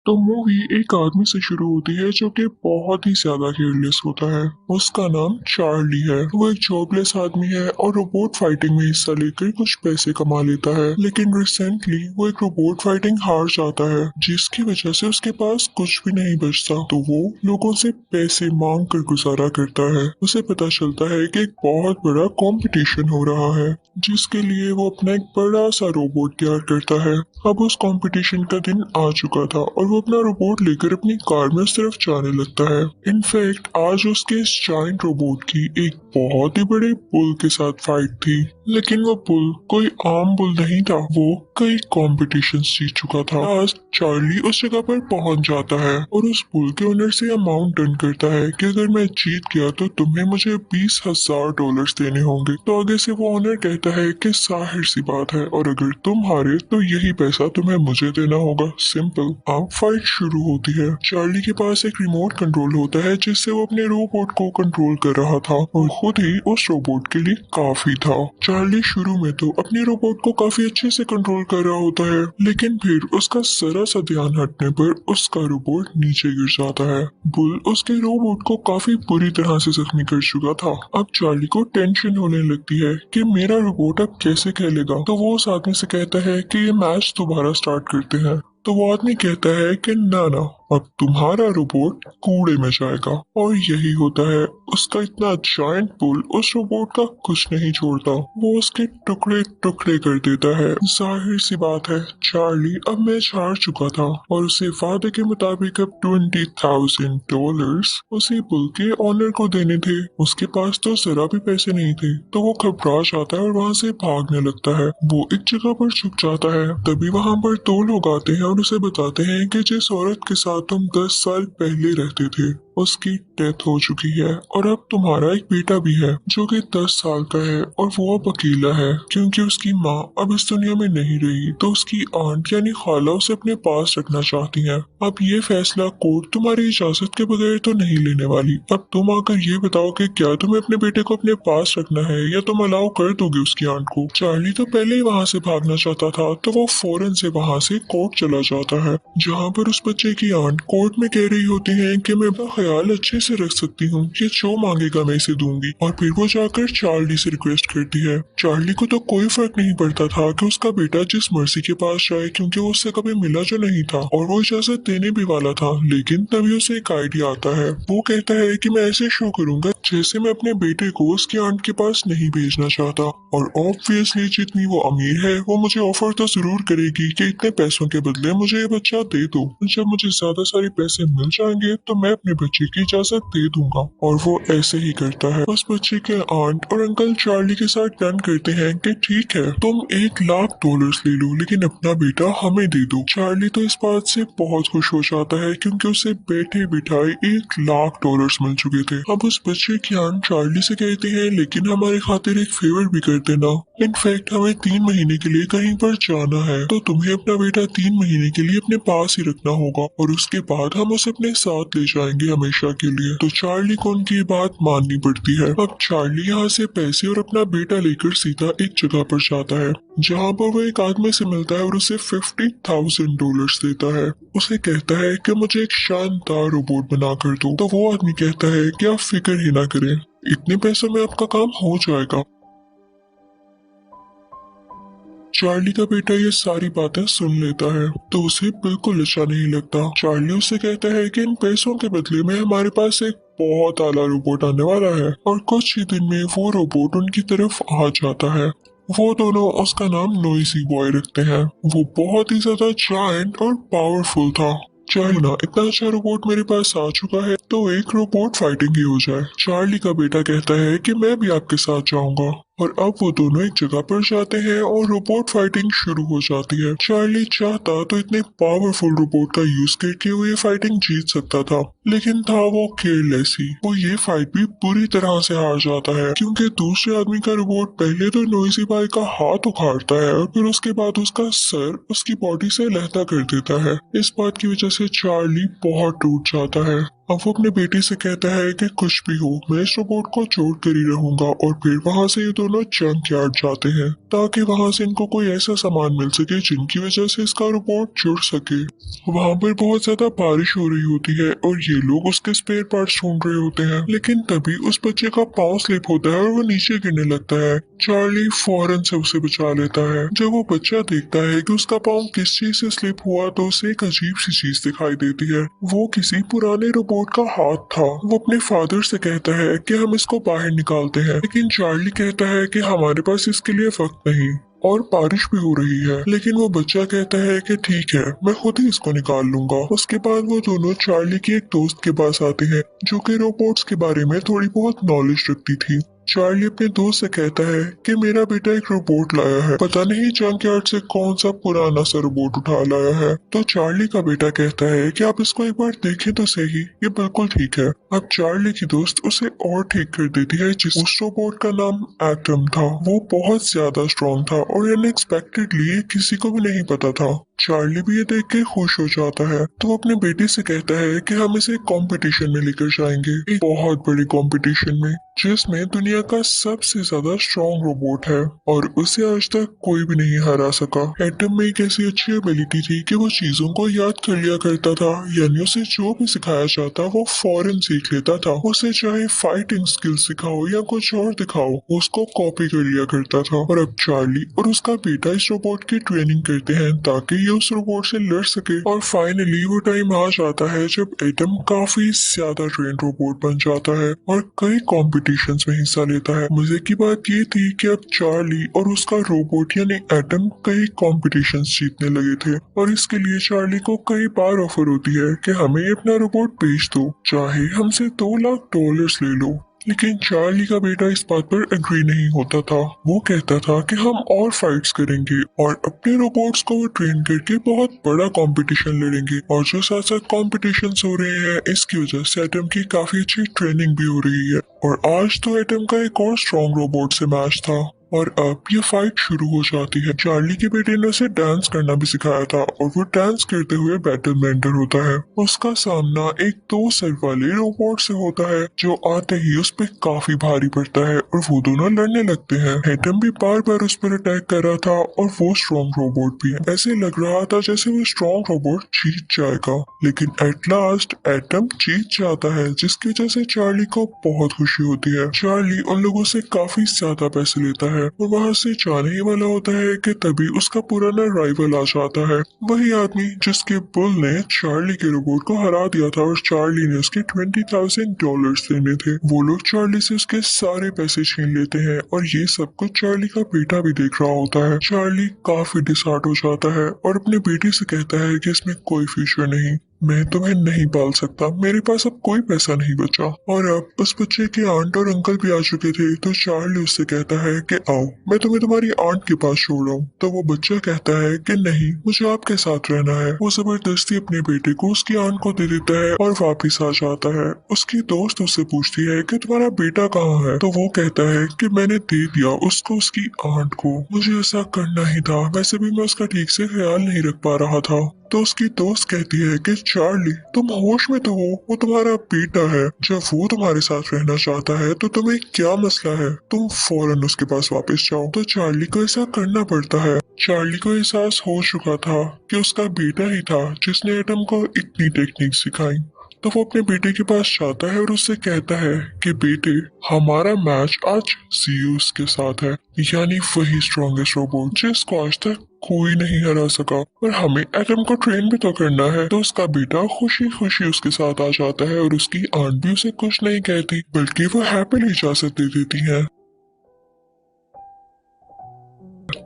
तो मूवी एक आदमी से शुरू होती है जो कि बहुत ही ज्यादा केयरलेस होता है। उसका नाम चार्ली है। वो एक जॉबलेस आदमी है और रोबोट फाइटिंग में हिस्सा लेकर कुछ पैसे कमा लेता है, लेकिन रिसेंटली वो एक रोबोट फाइटिंग हार जाता है, जिसकी वजह से उसके पास कुछ भी नहीं बचता। तो वो लोगों से पैसे मांग कर गुजारा करता है। उसे पता चलता है कि एक बहुत बड़ा कंपटीशन हो रहा है, जिसके लिए वो अपना एक बड़ा सा रोबोट तैयार करता है। अब उस कंपटीशन का दिन आ चुका था और वो अपना रोबोट लेकर अपनी कार में उस तरफ जाने लगता है। इनफैक्ट आज उसके इस जायंट रोबोट की एक बहुत ही बड़े बुल के साथ फाइट थी, लेकिन वो बुल कोई आम बुल नहीं था। वो कई कॉम्पिटिशन्स जीत चुका था। आज चार्ली उस जगह पर पहुंच जाता है और उस बुल के ओनर से अमाउंट डन करता है कि अगर मैं जीत गया तो तुम्हें मुझे $20,000 देने होंगे। तो आगे से वो ओनर कहता है कि जाहिर सी बात है, और अगर तुम हारे तो यही पैसा तुम्हें मुझे देना होगा। सिंपल। अब फाइट शुरू होती है। चार्ली के पास एक रिमोट कंट्रोल होता है जिससे वो अपने रोबोट को कंट्रोल कर रहा था, और खुद ही उस रोबोट के लिए काफी था। चार्ली शुरू में तो अपने रोबोट को काफी अच्छे से कंट्रोल कर रहा होता है, लेकिन फिर उसका जरा सा ध्यान हटने पर उसका रोबोट नीचे गिर जाता है। बुल उसके रोबोट को काफी बुरी तरह से जख्मी कर चुका था। अब चार्ली को टेंशन होने लगती है कि मेरा रोबोट अब कैसे खेलेगा। तो वो उस आदमी से कहता है कि ये मैच दोबारा स्टार्ट करते हैं। तो वो आदमी कहता है कि ना ना, अब तुम्हारा रोबोट कूड़े में जाएगा। और यही होता है। उसका इतना जायंट पुल उस रोबोट का कुछ नहीं छोड़ता। वो उसके टुकड़े टुकड़े कर देता है। जाहिर सी बात है, चार्ली अब मैच हार चुका था और उसे वादे के मुताबिक अब $20,000 उसी पुल के ऑनर को देने थे। उसके पास तो जरा भी पैसे नहीं थे, तो वो घबरा जाता है और वहाँ से भागने लगता है। वो एक जगह पर छुप जाता है। तभी वहाँ पर दो लोग आते हैं और उसे बताते हैं कि जिस औरत के साथ तुम 10 साल पहले रहते थे उसकी डेथ हो चुकी है, और अब तुम्हारा एक बेटा भी है जो कि 10 साल का है, और वो अब अकेला है क्योंकि उसकी माँ अब इस दुनिया में नहीं रही। तो उसकी आंट यानी खाला उसे अपने पास रखना चाहती है। अब ये फैसला कोर्ट तुम्हारी इजाजत के बगैर तो नहीं लेने वाली। अब तुम आकर ये बताओ कि क्या तुम्हें अपने बेटे को अपने पास रखना है या तुम अलाउ कर दोगे उसकी आंट को। चार्ली तो पहले ही वहाँ से भागना चाहता था, तो वो फौरन से वहाँ से कोर्ट चला जाता है, जहाँ पर उस बच्चे की आंट कोर्ट में कह रही होती है कि मैं अपना ख्याल अच्छे से रख सकती हूँ, ये जो मांगेगा मैं इसे दूंगी। और फिर वो जाकर चार्ली से रिक्वेस्ट करती है। चार्ली को तो कोई फर्क नहीं पड़ता था कि उसका बेटा जिस मर्सी के पास जाए, क्योंकि वो उससे कभी मिला जो नहीं था और वो इजाजत देने भी वाला था। लेकिन तभी उसे एक आइडिया आता है। वो कहता है कि मैं ऐसे शो करूंगा जैसे मैं अपने बेटे को उसकी आंट के पास नहीं भेजना चाहता, और ऑब्वियसली जितनी वो अमीर है वो मुझे ऑफर तो जरूर करेगी कि इतने पैसों के बदले मुझे ये बच्चा दे दो। जब मुझे ज्यादा सारे पैसे मिल जाएंगे तो मैं अपने बच्चे की इजाजत दे दूंगा। और वो ऐसे ही करता है। उस बच्चे के आंट और अंकल चार्ली के साथ डन करते हैं कि ठीक है, तुम $1,00,000 ले लो, लेकिन अपना बेटा हमें दे दो। चार्ली तो इस बात से बहुत खुश हो जाता है क्योंकि उसे बैठे बिठाए $1,00,000 मिल चुके थे। अब उस बच्चे की आंट चार्ली से कहते हैं, लेकिन हमारे खातिर एक फेवर भी कर देना। इनफैक्ट हमें 3 महीने के लिए कहीं पर जाना है, तो तुम्हें अपना बेटा 3 महीने के लिए अपने पास ही रखना होगा, और उसके बाद हम उसे अपने साथ ले जाएंगे हमेशा के लिए। तो चार्ली को उनकी बात माननी पड़ती है। अब चार्ली यहाँ से पैसे और अपना बेटा लेकर सीधा एक जगह पर जाता है, जहाँ पर वो एक आदमी से मिलता है और उसे $50,000 देता है। उसे कहता है कि मुझे एक शानदार रोबोट बना कर दो। तो वो आदमी कहता है कि आप फिक्र ही ना करें, इतने पैसों में आपका काम हो जाएगा। चार्ली का बेटा ये सारी बातें सुन लेता है तो उसे बिल्कुल अच्छा नहीं लगता। चार्ली उससे कहता है कि इन पैसों के बदले में हमारे पास एक बहुत आला रोबोट आने वाला है, और कुछ ही दिन में वो रोबोट उनकी तरफ आ जाता है। वो दोनों उसका नाम नोइसी बॉय रखते हैं। वो बहुत ही ज्यादा जायंट और पावरफुल था। चार्ली ना, इतना अच्छा रोबोट मेरे पास आ चुका है तो एक रोबोट फाइटिंग ही हो जाए। चार्ली का बेटा कहता है कि मैं भी आपके साथ जाऊंगा, और अब वो दोनों एक जगह पर जाते हैं और रोबोट फाइटिंग शुरू हो जाती है। चार्ली चाहता तो इतने पावरफुल रोबोट का यूज करके वो ये फाइटिंग जीत सकता था, लेकिन था वो केयरलेस ही। वो ये फाइट भी पूरी तरह से हार जाता है क्योंकि दूसरे आदमी का रोबोट पहले तो नोइसी बाय का हाथ उखाड़ता है और फिर उसके बाद उसका सर उसकी बॉडी से लहदा कर देता है। इस बात की वजह से चार्ली बहुत टूट जाता है। अब वो अपने बेटे से कहता है कि कुछ भी हो मैं इस रोबोट को छोड़ कर ही रहूंगा, और फिर वहां से ये दोनों जंक यार्ड जाते हैं ताकि वहां से इनको कोई ऐसा सामान मिल सके जिनकी वजह से इसका रोबोट जुड़ सके। वहां पर बहुत ज्यादा बारिश हो रही होती है और ये लोग उसके स्पेयर पार्ट्स ढूंढ रहे होते हैं, लेकिन तभी उस बच्चे का पाँव स्लिप होता है और वो नीचे गिरने लगता है। चार्ली फौरन से उसे बचा लेता है। जब वो बच्चा देखता है कि उसका पाँव किस चीज से स्लिप हुआ तो उसे एक अजीब सी चीज दिखाई देती है। वो किसी पुराने रोबोट का हाथ था। वो अपने फादर से कहता है कि हम इसको बाहर निकालते हैं, लेकिन चार्ली कहता है कि हमारे पास इसके लिए वक्त नहीं और बारिश भी हो रही है। लेकिन वो बच्चा कहता है कि ठीक है मैं खुद ही इसको निकाल लूंगा। उसके बाद वो दोनों चार्ली के एक दोस्त के पास आते हैं जो कि रोबोट्स के बारे में थोड़ी बहुत नॉलेज रखती थी। चार्ली अपने दोस्त से कहता है कि मेरा बेटा एक रोबोट लाया है, पता नहीं जंकयार्ड से कौन सा पुराना सा रोबोट उठा लाया है। तो चार्ली का बेटा कहता है कि आप इसको एक बार देखें तो सही, ये बिल्कुल ठीक है। अब चार्ली की दोस्त उसे और ठीक कर देती है। जिस उस रोबोट का नाम एटम था। वो बहुत ज्यादा स्ट्रॉन्ग था और अनएक्सपेक्टेडली किसी को भी नहीं पता था। चार्ली भी ये देख के खुश हो जाता है, तो वो अपने बेटे से कहता है कि हम इसे कंपटीशन में लेकर जाएंगे, एक बहुत बड़ी कंपटीशन में जिसमें दुनिया का सबसे ज्यादा स्ट्रॉन्ग रोबोट है और उसे आज तक कोई भी नहीं हरा सका। एटम में एक ऐसी अच्छी एबिलिटी थी कि वो चीजों को याद कर लिया करता था, यानी उसे जो भी सिखाया जाता वो फौरन सीख लेता था। उसे चाहे फाइटिंग स्किल सिखाओ या कुछ और दिखाओ, वो उसको कॉपी कर लिया करता था। और अब चार्ली और उसका बेटा इस रोबोट की ट्रेनिंग करते हैं ताकि ये उस रोबोट से लड़ सके। और फाइनली वो टाइम आ जाता है जब एटम काफी ज्यादा ट्रेन रोबोट बन जाता है और कई कॉम्पिटिशन्स में हिस्सा लेता है। मजे की बात ये थी कि अब चार्ली और उसका रोबोट यानी एटम कई कॉम्पिटिशन्स जीतने लगे थे और इसके लिए चार्ली को कई बार ऑफर होती है कि हमें अपना रोबोट बेच दो, चाहे हमसे $2 लाख ले लो। लेकिन चार्ली का बेटा इस बात पर एग्री नहीं होता था। वो कहता था कि हम और फाइट्स करेंगे और अपने रोबोट्स को वो ट्रेन करके बहुत बड़ा कंपटीशन लड़ेंगे। और जो साथ साथ कॉम्पिटिशन्स हो रहे हैं इसकी वजह से एटम की काफी अच्छी ट्रेनिंग भी हो रही है। और आज तो एटम का एक और स्ट्रॉन्ग रोबोट से मैच था और अब ये फाइट शुरू हो जाती है। चार्ली के बेटे ने उसे डांस करना भी सिखाया था और वो डांस करते हुए बैटल में एंटर होता है। उसका सामना एक 2 सर वाले रोबोट से होता है जो आते ही उस पर काफी भारी पड़ता है और वो दोनों लड़ने लगते हैं। एटम भी बार बार उस पर अटैक कर रहा था और वो स्ट्रॉन्ग रोबोट भी। ऐसे लग रहा था जैसे वो स्ट्रॉन्ग रोबोट जीत जाएगा, लेकिन एट लास्ट एटम जीत जाता है जिसकी वजह से चार्ली को बहुत खुशी होती है। चार्ली उन लोगों से काफी ज्यादा पैसे लेता है और वहां से जाने ही वाला होता है कि तभी उसका पुराना राइवल आ जाता है, वही आदमी जिसके बुल ने चार्ली के रोबोट को हरा दिया था और चार्ली ने उसके $20,000 देने थे। वो लोग चार्ली से उसके सारे पैसे छीन लेते हैं और ये सब कुछ चार्ली का बेटा भी देख रहा होता है। चार्ली काफी डिसहार्ट हो जाता है और अपने बेटे से कहता है कि इसमें कोई फ्यूचर नहीं, मैं तुम्हें नहीं पाल सकता, मेरे पास अब कोई पैसा नहीं बचा। और अब उस बच्चे के आंट और अंकल भी आ चुके थे, तो चार्ली उससे कहता है कि आओ मैं तुम्हें तुम्हारी आंट के पास छोड़ रहा हूँ। तो वो बच्चा कहता है कि नहीं, मुझे आपके साथ रहना है। वो जबरदस्ती अपने बेटे को उसकी आंट को दे देता है और वापिस आ जाता है। उसकी दोस्त उससे पूछती है कि तुम्हारा बेटा कहाँ है, तो वो कहता है कि मैंने दे दिया उसको उसकी आंट को, मुझे ऐसा करना ही था, वैसे भी मैं उसका ठीक से ख्याल नहीं रख पा रहा था। तो उसकी दोस्त कहती है कि चार्ली तुम होश में तो हो, वो तुम्हारा बेटा है, जब वो तुम्हारे साथ रहना चाहता है तो तुम्हें क्या मसला है, तुम फौरन उसके पास वापस जाओ। तो चार्ली को ऐसा करना पड़ता है। चार्ली को एहसास हो चुका था कि उसका बेटा ही था जिसने एटम को इतनी टेक्निक सिखाई। तो वो अपने बेटे के पास जाता है और उससे कहता है कि बेटे हमारा मैच आज ज़ीउस के साथ है, यानी वही स्ट्रॉन्गेस्ट रोबोट जिसको आज तक कोई नहीं हरा सका, और हमें एटम को ट्रेन भी तो करना है। तो उसका बेटा खुशी खुशी उसके साथ आ जाता है और उसकी आंट भी उसे कुछ नहीं कहती, बल्कि वो हैप्पीली इजाजत दे देती है।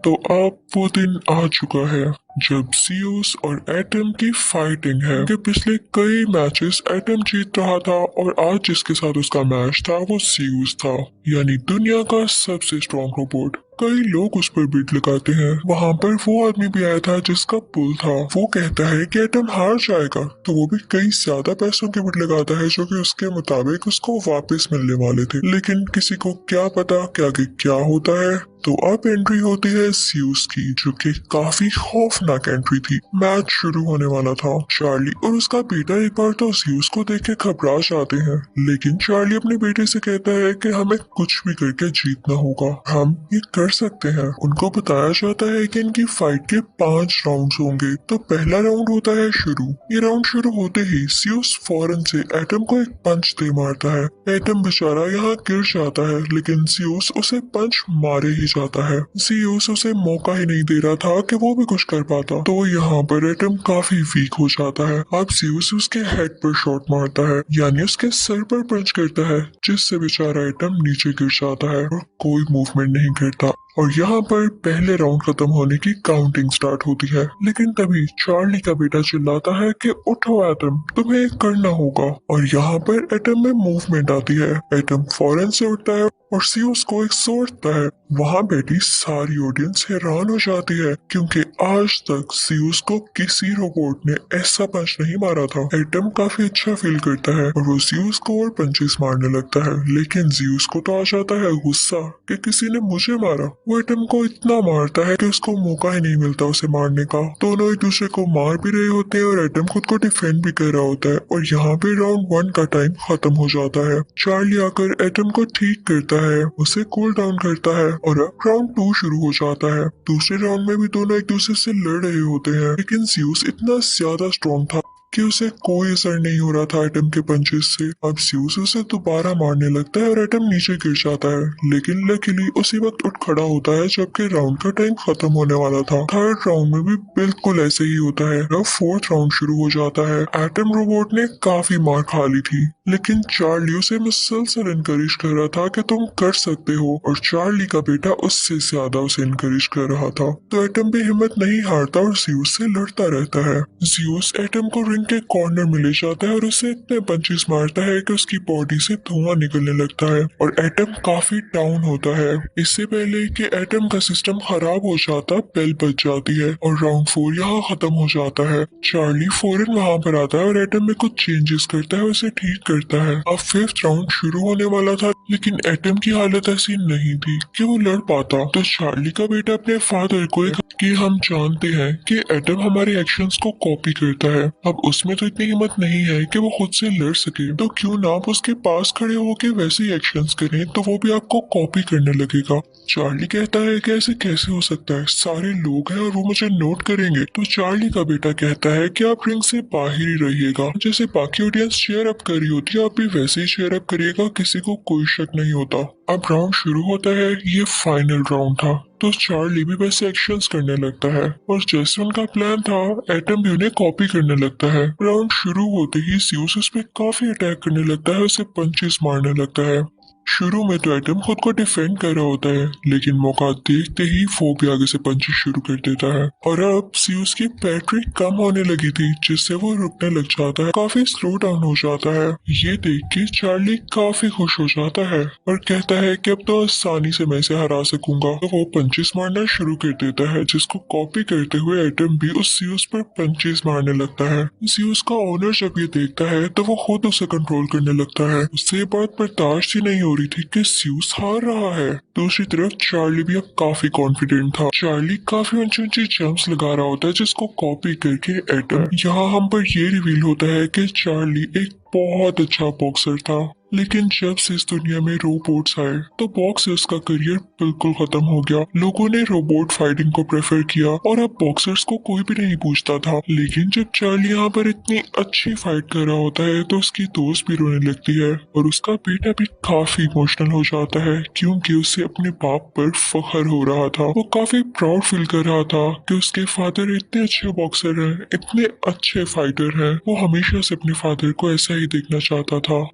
तो अब वो दिन आ चुका है जब ज़ीउस और एटम की फाइटिंग है कि पिछले कई मैचेस एटम जीत रहा था और आज जिसके साथ उसका मैच था वो ज़ीउस था, यानी दुनिया का सबसे स्ट्रॉन्ग रोबोट। कई लोग उस पर बिड लगाते हैं। वहाँ पर वो आदमी भी आया था जिसका पुल था। वो कहता है कि एटम हार जाएगा, तो वो भी कई ज्यादा पैसों के बिड लगाता है जो कि उसके मुताबिक उसको वापस मिलने वाले थे। लेकिन किसी को क्या पता कि आगे क्या होता है। तो अब एंट्री होती है सीयूस की, जो कि काफी खौफनाक एंट्री थी। मैच शुरू होने वाला था। चार्ली और उसका बेटा एक बार तो सीयूस को देख के घबरा जाते हैं, लेकिन चार्ली अपने बेटे से कहता है कि हमें कुछ भी करके जीतना होगा, हम ये कर सकते हैं। उनको बताया जाता है कि इनकी फाइट के 5 राउंड्स होंगे। तो पहला राउंड होता है शुरू। ये राउंड शुरू होते ही सीयूस फौरन से एटम को एक पंच दे मारता है। एटम बेचारा यहाँ गिर जाता है, लेकिन सीयूस उसे पंच मारे ही जाता है। सीयूस उसे मौका ही नहीं दे रहा था कि वो भी कुछ कर पाता। तो यहाँ पर एटम काफी वीक हो जाता है। अब सीयूस उसके हेड पर शॉट मारता है, यानी उसके सर पर पंच करता है, जिससे बेचारा एटम नीचे गिर जाता है और कोई मूवमेंट नहीं करता। और यहाँ पर पहले राउंड खत्म होने की काउंटिंग स्टार्ट होती है, लेकिन तभी चार्ली का बेटा चिल्लाता है कि उठो एटम, तुम्हें ये करना होगा। और यहाँ पर एटम में मूवमेंट आती है। एटम फौरन से उठता है और सीयूस को एक सोचता है। वहाँ बैठी सारी ऑडियंस हैरान हो जाती है, क्योंकि आज तक सीयूस को किसी रोबोट ने ऐसा पंच नहीं मारा था। एटम काफी अच्छा फील करता है और वो सीयूस को और पंचेस मारने लगता है, लेकिन सीयूस को तो आ जाता है गुस्सा कि किसी ने मुझे मारा। वो एटम को इतना मारता है कि उसको मौका ही नहीं मिलता उसे मारने का। दोनों एक दूसरे को मार भी रहे होते हैं और एटम खुद को डिफेंड भी कर रहा होता है। और यहाँ पे राउंड 1 का टाइम खत्म हो जाता है। चार्ली आकर एटम को ठीक करता है, उसे कूल डाउन करता है और अब राउंड 2 शुरू हो जाता है। दूसरे राउंड में भी दोनों एक दूसरे से लड़ रहे होते हैं, लेकिन सीयूस इतना ज्यादा स्ट्रॉन्ग था कि उसे कोई असर नहीं हो रहा था एटम के पंचेस से। अब सीयूस उसे दोबारा मारने लगता है और एटम नीचे गिर जाता है, लेकिन लकीली उसी वक्त उठ खड़ा होता है जबकि राउंड का टाइम खत्म होने वाला था। थर्ड राउंड में भी बिल्कुल ऐसे ही होता है। अब फोर्थ राउंड शुरू हो जाता है। एटम रोबोट ने काफी मार खा ली थी, लेकिन चार्ली उसे मुसलसल इनकरेज कर रहा था कि तुम कर सकते हो, और चार्ली का बेटा उससे ज्यादा उसे इनकरेज कर रहा था। तो एटम भी हिम्मत नहीं हारता और सीयूस से लड़ता रहता है। सीयूस एटम को रिंग के कॉर्नर में ले जाता है और उसे इतने पंचेस मारता है कि उसकी बॉडी से धुआं निकलने लगता है और एटम काफी डाउन होता है। इससे पहले कि एटम का सिस्टम खराब हो जाता, बेल बज जाती है और राउंड 4 यहाँ खत्म हो जाता है। चार्ली फौरन वहाँ पर आता है और एटम में कुछ चेंजेस करता है, उसे ठीक करता है। अब 5th राउंड शुरू होने वाला था, लेकिन एटम की हालत ऐसी नहीं थी कि वो लड़ पाता। तो चार्ली का बेटा अपने फादर को कि हम जानते हैं कि एटम हमारे एक्शंस को कॉपी करता है, अब उसमें तो इतनी हिम्मत नहीं है कि वो खुद से लड़ सके, तो क्यों ना आप उसके पास खड़े होके वैसे ही एक्शंस करें, तो वो भी आपको कॉपी करने लगेगा। चार्ली कहता है कि ऐसे कैसे हो सकता है, सारे लोग हैं और वो मुझे नोट करेंगे। तो चार्ली का बेटा कहता है कि आप रिंग से बाहर ही रहिएगा, जैसे बाकी ऑडियंस चेयर अप कर रही होती है आप भी वैसे ही चेयर अप करिएगा, किसी को कोई शक नहीं होता। अब राउंड शुरू होता है। ये फाइनल राउंड था, तो चार्ली भी वैसे एक्शंस करने लगता है और जैसे उनका प्लान था एटम भी उन्हें कॉपी करने लगता है। राउंड शुरू होते ही सीयूस उस पे काफी अटैक करने लगता है, उसे पंचेस मारने लगता है। शुरू में तो एटम खुद को डिफेंड कर रहा होता है, लेकिन मौका देखते ही वो भी आगे से पंचेस शुरू कर देता है। और अब सीयूस की बैटरी कम होने लगी थी, जिससे वो रुकने लग जाता है, काफी स्लो डाउन हो जाता है। ये देख के चार्ली काफी खुश हो जाता है और कहता है कि अब तो आसानी से मैं इसे हरा सकूंगा। तो वो पंचेस मारना शुरू कर देता है, जिसको कॉपी करते हुए एटम भी उस सीयूस पर पंचेस मारने लगता है। सीयूस का ओनर जब ये देखता है तो वो खुद उसे कंट्रोल करने लगता है। उससे बात बर्दाश्त ही नहीं हो रही थी कि सीयूस हार रहा है। दूसरी तरफ चार्ली भी अब काफी कॉन्फिडेंट था। चार्ली काफी ऊंची ऊंची जंप्स लगा रहा होता है, जिसको कॉपी करके एटम। यहाँ हम पर ये रिवील होता है कि चार्ली एक बहुत अच्छा बॉक्सर था, लेकिन जब से इस दुनिया में रोबोट्स आए तो बॉक्सर्स का करियर बिल्कुल खत्म हो गया। लोगों ने रोबोट फाइटिंग को प्रेफर किया और अब बॉक्सर्स को कोई भी नहीं पूछता था। लेकिन जब चार्ली यहाँ पर इतनी अच्छी फाइट कर रहा होता है तो उसकी दोस्त भी रोने लगती है और उसका बेटा भी काफी इमोशनल हो जाता है, क्योंकि उसे अपने बाप पर फख्र हो रहा था। वो काफी प्राउड फील कर रहा था कि उसके फादर इतने अच्छे बॉक्सर हैं, इतने अच्छे फाइटर हैं। वो हमेशा से अपने फादर को ऐसा ही देखना चाहता था।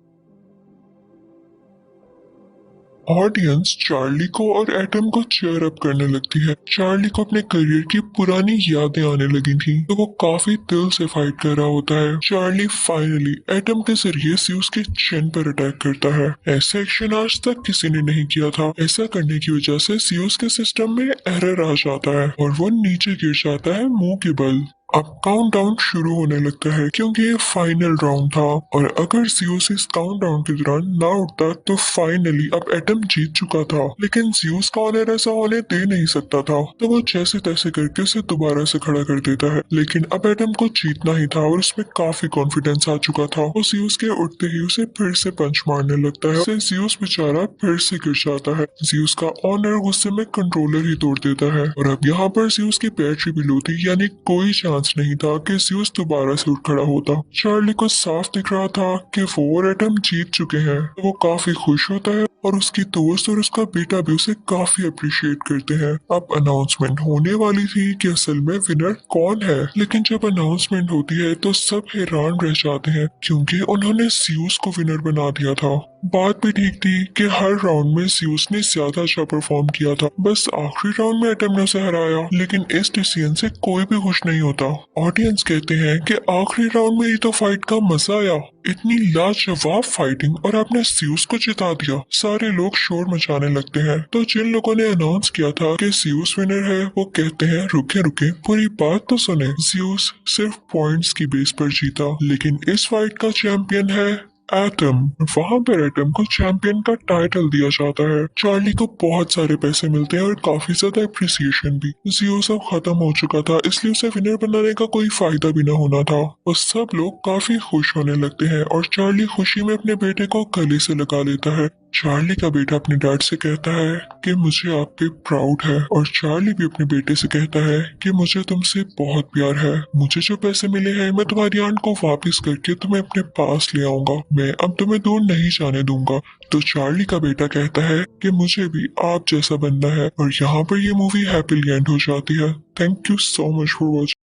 ऑडियंस चार्ली को और एटम को चेयर अप करने लगती है। चार्ली को अपने करियर की पुरानी यादें आने लगी थी, तो वो काफी दिल से फाइट कर रहा होता है। चार्ली फाइनली एटम के जरिए सीयूस के चिन पर अटैक करता है। ऐसा एक्शन आज तक किसी ने नहीं किया था। ऐसा करने की वजह से सीयूस के सिस्टम में एरर आ जाता है और वो नीचे गिर जाता है मुंह के बल। अब काउंटडाउन शुरू होने लगता है क्योंकि ये फाइनल राउंड था और अगर ज़्यूस इस काउंटडाउन के दौरान ना उठता तो फाइनली अब एटम जीत चुका था। लेकिन ज़्यूस का ऑनर ऐसा होने दे नहीं सकता था, तो वो जैसे तैसे करके उसे दोबारा से खड़ा कर देता है। लेकिन अब एटम को जीतना ही था और उसमें काफी कॉन्फिडेंस आ चुका था। वो ज़्यूस के उठते ही उसे फिर से पंच मारने लगता है। उससे ज़्यूस बेचारा फिर से गिर जाता है। ज़्यूस का ऑनर गुस्से में कंट्रोलर ही तोड़ देता है और अब यहाँ पर ज़्यूस की बैटरी भी लो थी, यानी कोई चांस नहीं था कि ज़्यूस दोबारा से उठ खड़ा होता। चार्ली को साफ दिख रहा था कि वो और एटम जीत चुके हैं। वो काफी खुश होता है और उसकी दोस्त और उसका बेटा भी उसे काफी अप्रिशिएट करते हैं। अब अनाउंसमेंट होने वाली थी कि असल में विनर कौन है, लेकिन जब अनाउंसमेंट होती है तो सब हैरान रह जाते हैं क्योंकि उन्होंने ज़्यूस को विनर बना दिया था। बात भी ठीक थी कि हर राउंड में ज़्यूस ने ज्यादा अच्छा परफॉर्म किया था, बस आखिरी राउंड में एटम ने उसे हराया। लेकिन इस डिसीजन से कोई भी खुश नहीं होता। ऑडियंस कहते हैं कि आखिरी राउंड में ही तो फाइट का मजा आया, इतनी लाजवाब फाइटिंग और आपने ज़्यूस को जिता दिया। सारे लोग शोर मचाने लगते हैं। तो जिन लोगों ने अनाउंस किया था कि ज़्यूस विनर है, वो कहते हैं रुके रुके पूरी बात तो सुने। ज़्यूस सिर्फ पॉइंट्स की बेस पर जीता, लेकिन इस फाइट का चैंपियन है एटम। वहां पर एटम को चैंपियन का टाइटल दिया जाता है। चार्ली को बहुत सारे पैसे मिलते हैं और काफी ज्यादा अप्रिसिएशन भी। ज़्यूस अब खत्म हो चुका था, इसलिए उसे विनर बनाने का कोई फायदा भी न होना था और सब लोग काफी खुश होने लगते हैं और चार्ली खुशी में अपने बेटे को गले से लगा लेता है। चार्ली का बेटा अपने डैड से कहता है कि मुझे आप पे प्राउड है और चार्ली भी अपने बेटे से कहता है कि मुझे तुमसे बहुत प्यार है। मुझे जो पैसे मिले हैं मैं तुम्हारी आंट को वापस करके तुम्हें अपने पास ले आऊंगा। मैं अब तुम्हें दूर नहीं जाने दूंगा। तो चार्ली का बेटा कहता है कि मुझे भी आप जैसा बनना है और यहाँ पर ये मूवी हैप्पीली एंड हो जाती है। Thank you so much for watching.